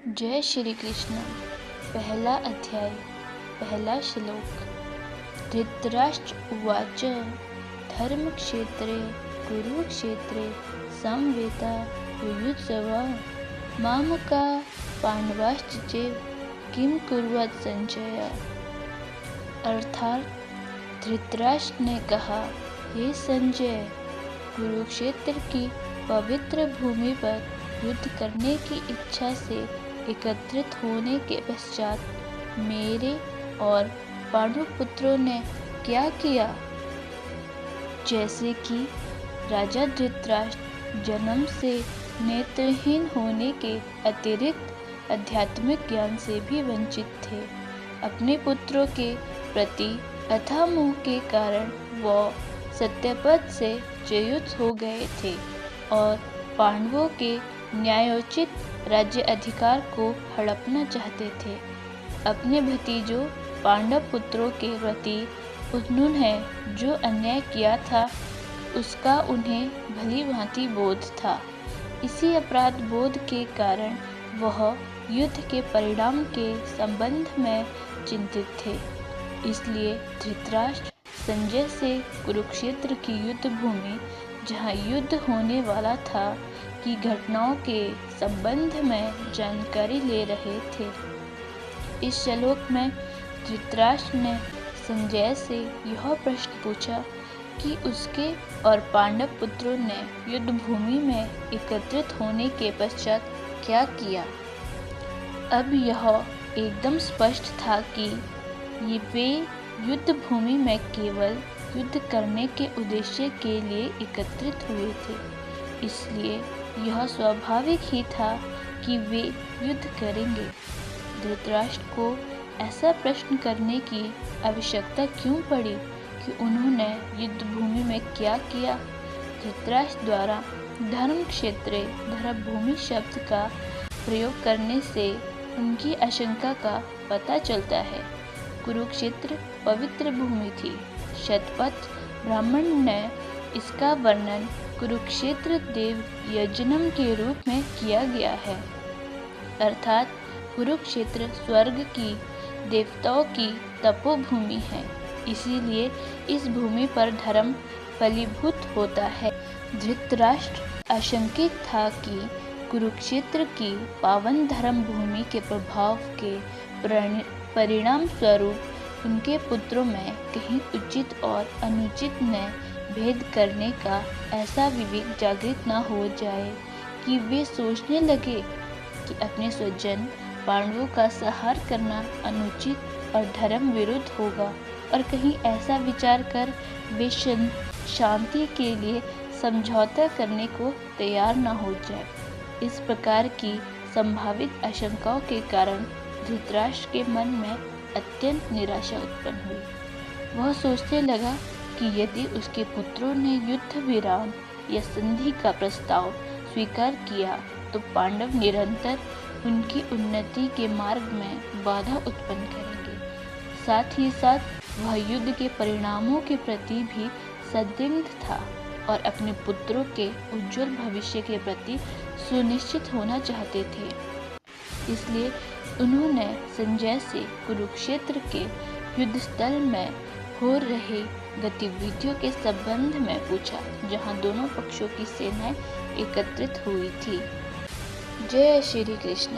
जय श्री कृष्ण। पहला अध्याय, पहला श्लोक। धृतराष्ट्र उवाच धर्मक्षेत्रे कुरुक्षेत्रे समवेता युयुत्सवः मामका पांडवाश्च चैव किम कुर्वत संजय। अर्थात धृतराष्ट्र ने कहा, हे संजय, कुरुक्षेत्र की पवित्र भूमि पर युद्ध करने की इच्छा से एकत्रित होने के पश्चात मेरे और पांडु पुत्रों ने क्या किया। जैसे कि राजा धृतराष्ट्र जन्म से नेत्रहीन होने के अतिरिक्त आध्यात्मिक ज्ञान से भी वंचित थे। अपने पुत्रों के प्रति अथाह मोह के कारण वह सत्यपथ से च्युत हो गए थे और पांडवों के न्यायोचित राज्य अधिकार को हड़पना चाहते थे। अपने भतीजों पांडव पुत्रों के प्रति उन्होंने जो अन्याय किया था उसका उन्हें भली भांति बोध था। इसी अपराध बोध के कारण वह युद्ध के परिणाम के संबंध में चिंतित थे। इसलिए धृतराष्ट्र संजय से कुरुक्षेत्र की युद्ध भूमि, जहाँ युद्ध होने वाला था, की घटनाओं के संबंध में जानकारी ले रहे थे। इस श्लोक में धृतराष्ट्र ने संजय से यह प्रश्न पूछा कि उसके और पांडव पुत्रों ने युद्ध भूमि में एकत्रित होने के पश्चात क्या किया। अब यह एकदम स्पष्ट था कि वे युद्ध भूमि में केवल युद्ध करने के उद्देश्य के लिए एकत्रित हुए थे। इसलिए यह स्वाभाविक ही था कि वे युद्ध करेंगे। धृतराष्ट्र को ऐसा प्रश्न करने की आवश्यकता क्यों पड़ी कि उन्होंने युद्ध भूमि में क्या किया। धृतराष्ट्र द्वारा धर्म क्षेत्रे धर्मभूमि शब्द का प्रयोग करने से उनकी आशंका का पता चलता है। कुरुक्षेत्र पवित्र भूमि थी। शतपथ ब्राह्मण ने इसका वर्णन कुरुक्षेत्र देव यज्ञम के रूप में किया गया है। अर्थात कुरुक्षेत्र स्वर्ग की देवताओं की तपोभूमि है। इसीलिए इस भूमि पर धर्म फलीभूत होता है। धृतराष्ट्र आशंकित था कि कुरुक्षेत्र की पावन धर्म भूमि के प्रभाव के परिणाम स्वरूप उनके पुत्रों में कहीं उचित और अनुचित ने भेद करने का ऐसा विवेक जागृत न हो जाए कि वे सोचने लगे कि अपने स्वजन पांडवों का संहार करना अनुचित और धर्म विरुद्ध होगा, और कहीं ऐसा विचार कर वे शांति के लिए समझौता करने को तैयार न हो जाए। इस प्रकार की संभावित आशंकाओं के कारण धृतराष्ट्र के मन में अत्यंत निराशा उत्पन्न हुई। वह सोचने लगा कि यदि उसके पुत्रों ने युद्ध विराम या संधि का प्रस्ताव स्वीकार किया तो पांडव निरंतर उनकी उन्नति के मार्ग में बाधा उत्पन्न करेंगे। साथ ही साथ वह युद्ध के परिणामों के प्रति भी संदिग्ध था और अपने पुत्रों के उज्जवल भविष्य के प्रति सुनिश्चित होना चाहते थे। इसलिए उन्होंने संजय से कुरुक्षेत्र के युद्ध स्थल में हो रहे गतिविधियों के संबंध में पूछा, जहां दोनों पक्षों की सेनाएं एकत्रित हुई थी। जय श्री कृष्ण।